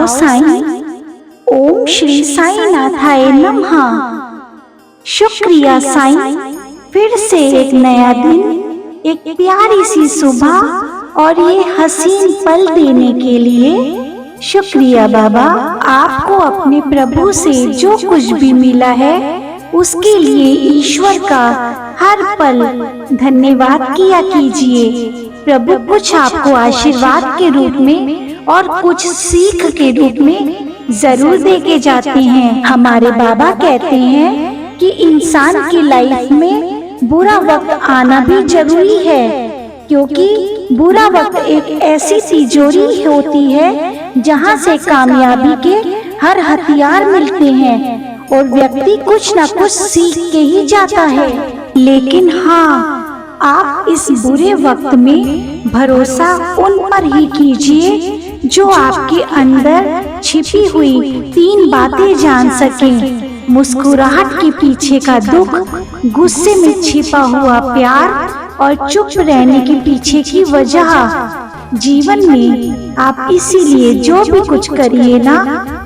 आओ साईं। ओम श्री साईं नाथाय नमः। शुक्रिया साईं, फिर से एक नया दिन, एक प्यारी सी सुबह और ये हसीन पल देने के लिए। शुक्रिया बाबा, आपको अपने प्रभु से जो कुछ भी मिला है उसके लिए ईश्वर का हर पल धन्यवाद किया कीजिए। प्रभु कुछ आपको आशीर्वाद के रूप में और कुछ सीख के रूप में जरूर दे के जाते हैं। हमारे बाबा कहते हैं कि इंसान की लाइफ में बुरा वक्त आना भी जरूरी है, क्योंकि बुरा वक्त एक ऐसी तिजोरी होती है जहां से कामयाबी के हर हथियार मिलते हैं और व्यक्ति कुछ न कुछ सीख के ही जाता है। लेकिन हाँ, आप इस बुरे वक्त में भरोसा उन पर ही कीजिए जो आपके अंदर छिपी हुई 3 बातें जान सकें। मुस्कुराहट के पीछे का दुख, गुस्से में छिपा हुआ प्यार और चुप रहने के पीछे की वजह। जीवन में आप इसीलिए जो भी कुछ करिए ना,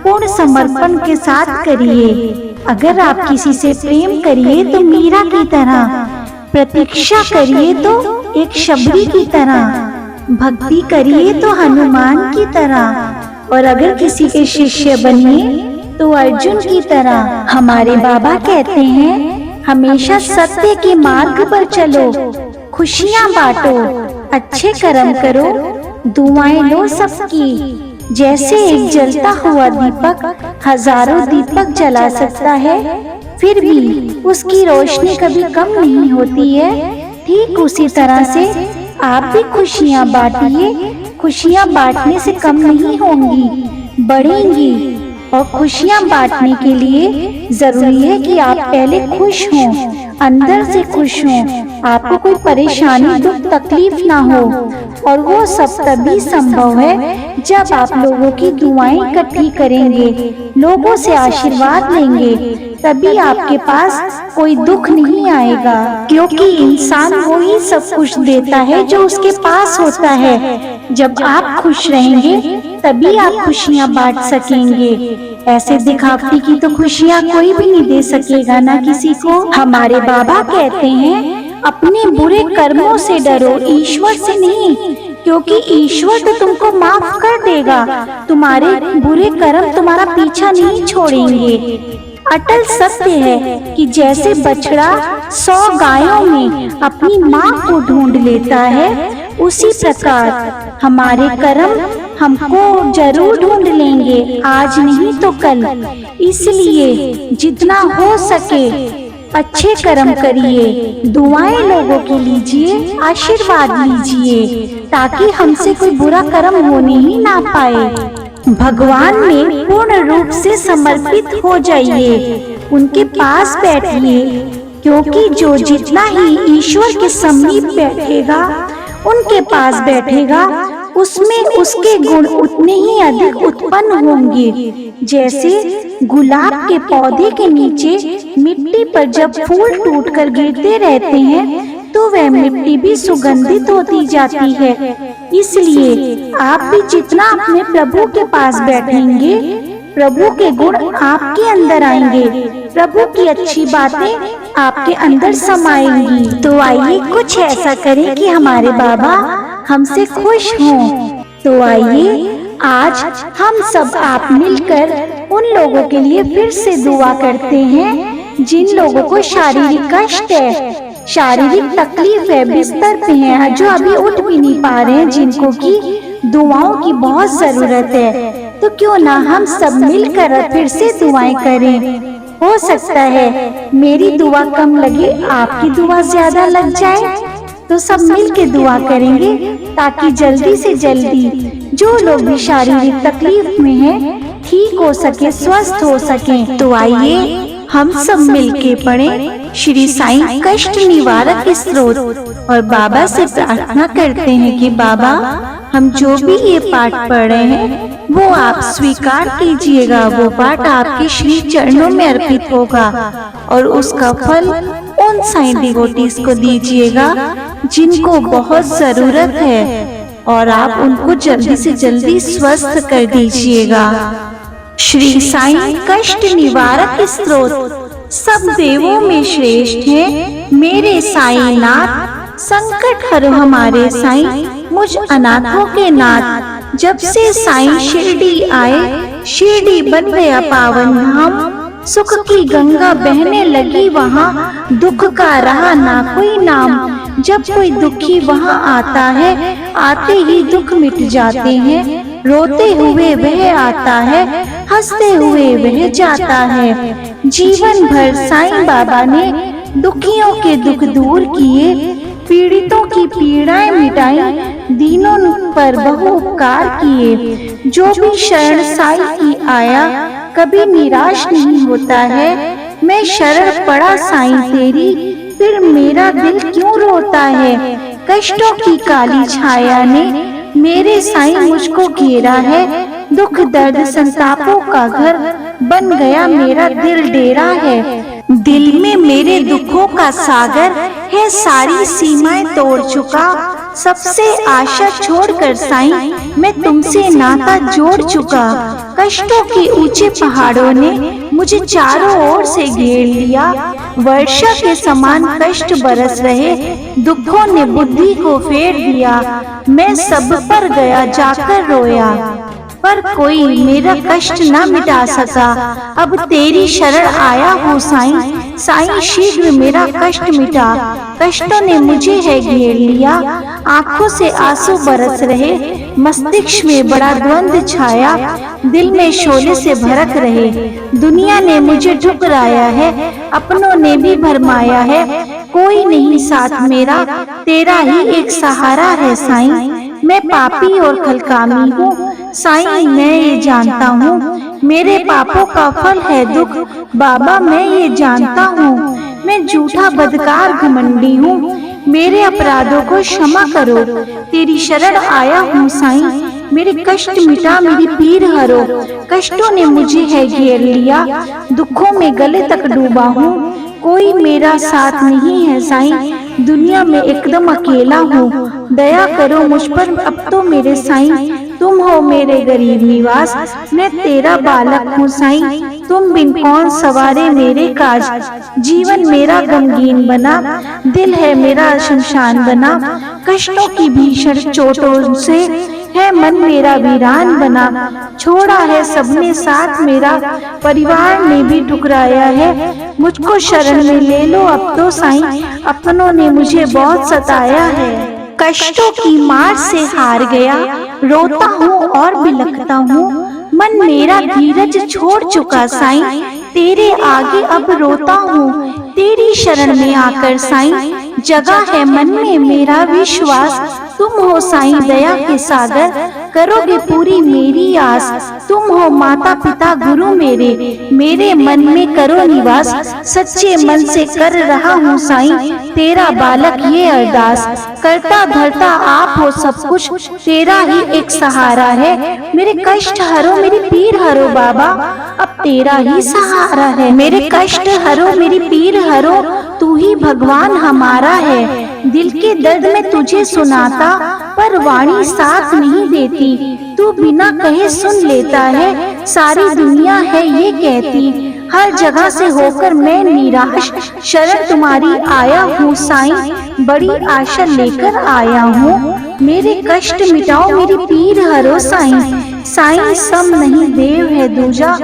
पूर्ण समर्पण के साथ करिए। अगर आप किसी से प्रेम करिए तो मीरा की तरह, प्रतीक्षा करिए तो एक शबरी की तरह, भक्ति करिए तो हनुमान की तरह, और अगर किसी के शिष्य बनिए तो अर्जुन की तरह। हमारे बाबा कहते हैं, हमेशा सत्य के मार्ग पर चलो, खुशियाँ बांटो, अच्छे कर्म करो, दुआएं लो सबकी। जैसे एक जलता हुआ दीपक हजारों दीपक जला सकता है, फिर भी उसकी रोशनी कभी कम नहीं होती है, ठीक उसी तरह से आप भी खुशियाँ बांटिए। खुशियाँ बांटने से कम नहीं होंगी, बढ़ेंगी। और खुशियाँ बांटने के लिए जरूरी है कि आप पहले खुश हों, अंदर से खुश हों, आपको कोई परेशानी दुख तकलीफ ना हो। और वो सब तभी संभव है जब आप लोगों की दुआएं इकट्ठी करेंगे, लोगों से आशीर्वाद लेंगे, तभी आपके पास कोई दुख नहीं आएगा। क्योंकि इंसान वो ही सब कुछ देता है जो उसके पास होता है। जब आप खुश रहेंगे तभी आप खुशियाँ बांट सकेंगे। ऐसे दिखावटी की तो खुशियाँ कोई भी नहीं दे सकेगा ना किसी को। हमारे बाबा कहते हैं, अपने बुरे कर्मों से डरो, ईश्वर से नहीं, क्योंकि ईश्वर तो तुमको माफ कर देगा। तुम्हारे बुरे कर्म तुम्हारा पीछा नहीं छोड़ेंगे। अटल सत्य है कि जैसे बछड़ा 100 गायों में अपनी माँ को ढूंढ लेता है, उसी प्रकार हमारे कर्म हमको जरूर ढूंढ लेंगे, आज नहीं तो कल। इसलिए जितना हो सके अच्छे कर्म करिए, दुआएं लोगों की लीजिए, आशीर्वाद लीजिए, ताकि हमसे कोई बुरा कर्म होने ही ना पाए। भगवान में पूर्ण रूप से समर्पित हो जाइए, उनके पास बैठिए, क्योंकि जो जितना ही ईश्वर के समीप बैठेगा, उनके पास बैठेगा, उसमें उसके गुण उतने ही अधिक उत्पन्न होंगे। जैसे गुलाब के पौधे के नीचे मिट्टी पर जब फूल टूटकर गिरते रहते हैं, तो वह मिट्टी भी सुगंधित होती जाती है। इसलिए आप भी जितना अपने प्रभु के पास बैठेंगे, प्रभु के गुण आपके अंदर आएंगे, प्रभु की अच्छी बातें आपके अंदर समाएंगी। तो आइए कुछ ऐसा करें कि हमारे बाबा हमसे खुश हों। तो आइए आज हम सब आप मिलकर उन लोगों के लिए फिर से दुआ करते हैं जिन लोगों को शारीरिक कष्ट है, शारीरिक तकलीफ है, बिस्तर पे हैं, जो अभी उठ भी नहीं पा रहे हैं, जिनको की दुआओं की बहुत जरूरत है। तो क्यों ना हम सब मिलकर फिर से दुआएं करें। हो सकता है मेरी दुआ कम लगे, आपकी दुआ ज्यादा लग जाए, तो सब मिल के दुआ करेंगे ताकि जल्दी से जल्दी जो लोग भी शारीरिक तकलीफ में हैं ठीक हो सके, स्वस्थ हो सके। तो आइए हम सब मिलके पढ़ें श्री साईं कष्ट निवारक स्त्रोत और बाबा से प्रार्थना करते हैं कि बाबा हम जो भी ये पाठ पढ़ रहे हैं वो आप स्वीकार कीजिएगा। वो पाठ आपके श्री चरणों में अर्पित होगा और उसका फल उन साईं डिवोटीज को दीजिएगा जिनको बहुत जरूरत है। और आप उनको जल्दी से जल्दी स्वस्थ कर दीजिएगा। श्री साईं कष्ट निवारक स्रोत सब देवों में श्रेष्ठ हैं। मेरे साईनाथ संकट हरो हमारे साईं, मुझ अनाथों के नाथ। जब से साईं शिरडी आए, शिरडी बन गया पावन धाम। सुख की गंगा बहने लगी वहाँ, दुख का रहा ना कोई नाम। जब कोई दुखी वहाँ आता है, आते ही दुख मिट जाते हैं। रोते हुए वह आता है, हंसते हुए वह जाता है। जीवन भर साईं बाबा ने दुखियों के दुख दूर किए, पीड़ितों की पीड़ाएं मिटाई, दीनों पर बहु उपकार किए। जो भी शरण साईं की आया, कभी निराश नहीं होता है। मैं शरण पड़ा साईं तेरी, फिर मेरा दिल क्यों रोता है। कष्टों की काली छाया ने मेरे साईं मुझको घेरा है। दुख दर्द संतापों का घर बन गया मेरा दिल डेरा है। दिल में मेरे दुखों का सागर है, सारी सीमाएं तोड़ चुका। सबसे आशा छोड़कर साईं मैं तुमसे नाता जोड़ चुका। कष्टों के ऊंचे पहाड़ों ने मुझे चारों ओर से घेर लिया। वर्षा के समान कष्ट बरस रहे, दुखों ने बुद्धि को फेर दिया। मैं सब पर गया जाकर रोया, पर कोई मेरा कष्ट न मिटा सका। अब तेरी शरण आया हूँ साईं, साईं शीघ्र मेरा कष्ट मिटा। कष्टों ने मुझे है घेर लिया, आंखों से आंसू बरस रहे। मस्तिष्क में बड़ा द्वंद्व छाया, दिल में शोले से भड़क रहे। दुनिया ने मुझे ठुकराया है, अपनों ने भी भरमाया है। कोई नहीं साथ मेरा, तेरा ही एक सहारा है साईं। मैं पापी और खलकामी हूँ साईं, मैं ये जानता हूँ। मेरे पापों का फल है दुख, बाबा मैं ये जानता हूँ। मैं झूठा बदकार घमंडी हूँ, मेरे अपराधों को क्षमा करो। तेरी शरण आया हूँ साईं, मेरे कष्ट मिटा, मेरी पीर हरो। कष्टों ने मुझे है घेर लिया, दुखों में गले तक डूबा हूँ। कोई मेरा साथ नहीं है साईं, दुनिया में एकदम अकेला हूँ। दया करो मुझ पर अब तो मेरे साईं, तुम हो मेरे गरीब निवास। मैं तेरा बालक हूँ साईं, तुम बिन कौन सवारे मेरे काज। जीवन मेरा गमगीन बना, दिल है मेरा शमशान बना। कष्टों की भीषण चोटों से है मन मेरा वीरान बना। छोड़ा है सबने साथ मेरा, परिवार ने भी ठुकराया है। मुझको शरण में ले लो अब तो साईं, अपनों ने मुझे बहुत सताया है। कष्टों की मार से हार गया, रोता हूँ और बिलखता हूँ। मन मेरा धीरज छोड़ चुका साईं, तेरे आगे अब रोता हूँ। तेरी शरण में आकर साईं, जगह है मन में मेरा विश्वास। तुम हो साईं दया के सागर, करोगे पूरी मेरी आस। तुम हो माता पिता गुरु मेरे मन में करो निवास। सच्चे मन से कर रहा हूँ साईं, तेरा बालक ये अरदास। करता धरता आप हो सब कुछ, तेरा ही एक सहारा है। मेरे कष्ट हरो, मेरी पीर हरो बाबा, अब तेरा ही सहारा है। मेरे कष्ट हरो, मेरी पीर हरो, तू ही भगवान हमारा है। दिल के दर्द में तुझे सुनाता, पर वाणी साथ नहीं देती। तू बिना कहे सुन लेता है, सारी दुनिया है ये कहती। हर जगह से होकर मैं निराश, शरण तुम्हारी आया हूँ साईं, बड़ी आशा लेकर आया हूँ। मेरे कष्ट मिटाओ, मेरी पीर हरो साईं। साईं सम नहीं देव है दूजा,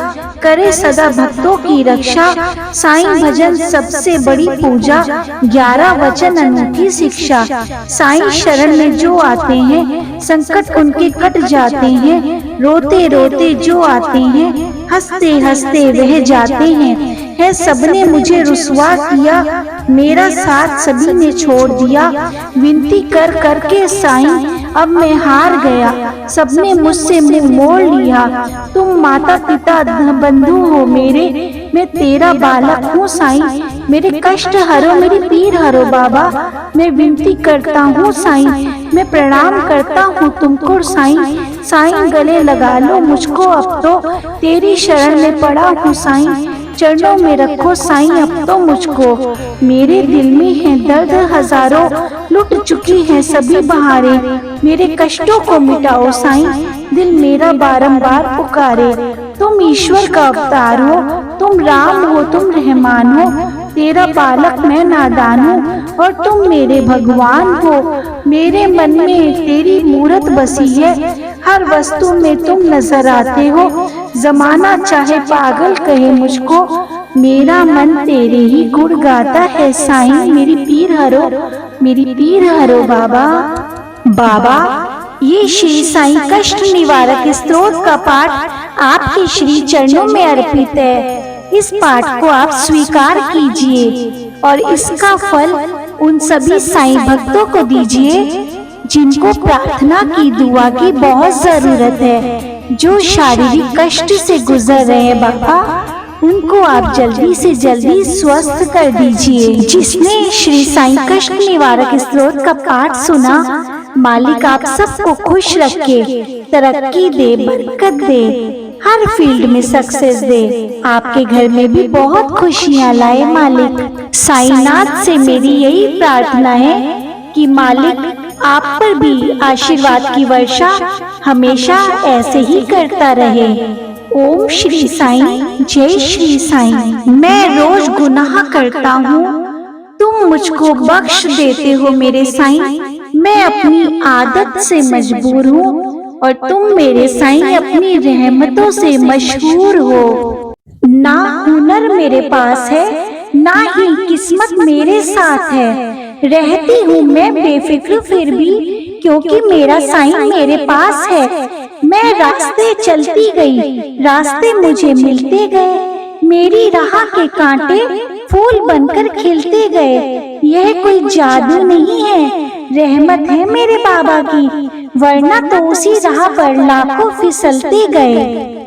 करे सदा भक्तों की रक्षा। साईं भजन सबसे बड़ी पूजा, 11 वचन अनूठी शिक्षा। साईं शरण में जो आते हैं, संकट उनके कट जाते हैं। रोते रोते जो आते हैं, हंसते हंसते वह जाते हैं। है सबने मुझे रुसवा किया, मेरा साथ सभी ने छोड़ दिया। विनती कर करके साईं अब मैं हार गया, सबने मुझसे मुंह मोड़ लिया। तुम माता पिता बंधु हो मेरे, मैं तेरा बालक हूँ साईं। मेरे कष्ट हरो, मेरी पीर हरो बाबा, मैं विनती करता हूँ साईं। मैं प्रणाम करता हूँ तुमको साईं। साईं गले लगा लो मुझको अब तो, तेरी शरण में पड़ा हूँ साईं। चरणों में रखो साईं अब तो मुझको। मेरे दिल में है दर्द हजारों, लुट चुकी है सभी बहारें। मेरे कष्टों को मिटाओ साईं, दिल मेरा बारंबार पुकारे। तुम ईश्वर का अवतार हो, तुम राम हो, तुम रहमान हो। तेरा बालक मैं नादान हूँ और तुम मेरे भगवान हो। मेरे मन में तेरी मूरत बसी है, हर वस्तु में तुम नजर आते हो। जमाना चाहे पागल कहे मुझको, मेरा मन तेरे ही गुण गाता है साईं। मेरी पीर हरो, मेरी पीर हरो बाबा। बाबा, ये श्री साईं कष्ट निवारक स्तोत्र का पाठ आपके श्री चरणों में अर्पित है। इस पाठ को आप स्वीकार कीजिए और इसका फल उन सभी साईं भक्तों को दीजिए जिनको प्रार्थना की दुआ की बहुत जरूरत है, जो शारीरिक कष्ट से गुजर रहे हैं बाबा, उनको आप जल्दी से जल्दी स्वस्थ कर दीजिए। जिसने श्री साईं कष्ट निवारक स्तोत्र का पाठ सुना, मालिक आप सबको खुश रखे, तरक्की दे, बरकत दे, हर फील्ड में सक्सेस दे, आपके घर में भी बहुत खुशियाँ लाए मालिक। साईनाथ से मेरी यही प्रार्थना है कि मालिक आप पर भी आशीर्वाद की वर्षा हमेशा ऐसे ही करता रहे। ओम श्री साईं, जय श्री साईं। मैं रोज गुनाह करता हूँ, तुम मुझको बख्श देते हो मेरे साईं। मैं अपनी आदत से मजबूर हूँ और तुम मेरे साईं अपनी रहमतों से मशहूर हो। ना हुनर मेरे पास है, ना ही किस्मत मेरे साथ है। रहती हूँ मैं बेफिक्र फिर भी, क्योंकि मेरा साईं मेरे पास है। मैं रास्ते चलती गई, रास्ते मुझे मिलते गए। मेरी राह के कांटे फूल बनकर खिलते गए। यह कोई जादू नहीं है, रहमत है मेरे बाबा की, वरना तो उसी राह पर लाखों फिसलते गए।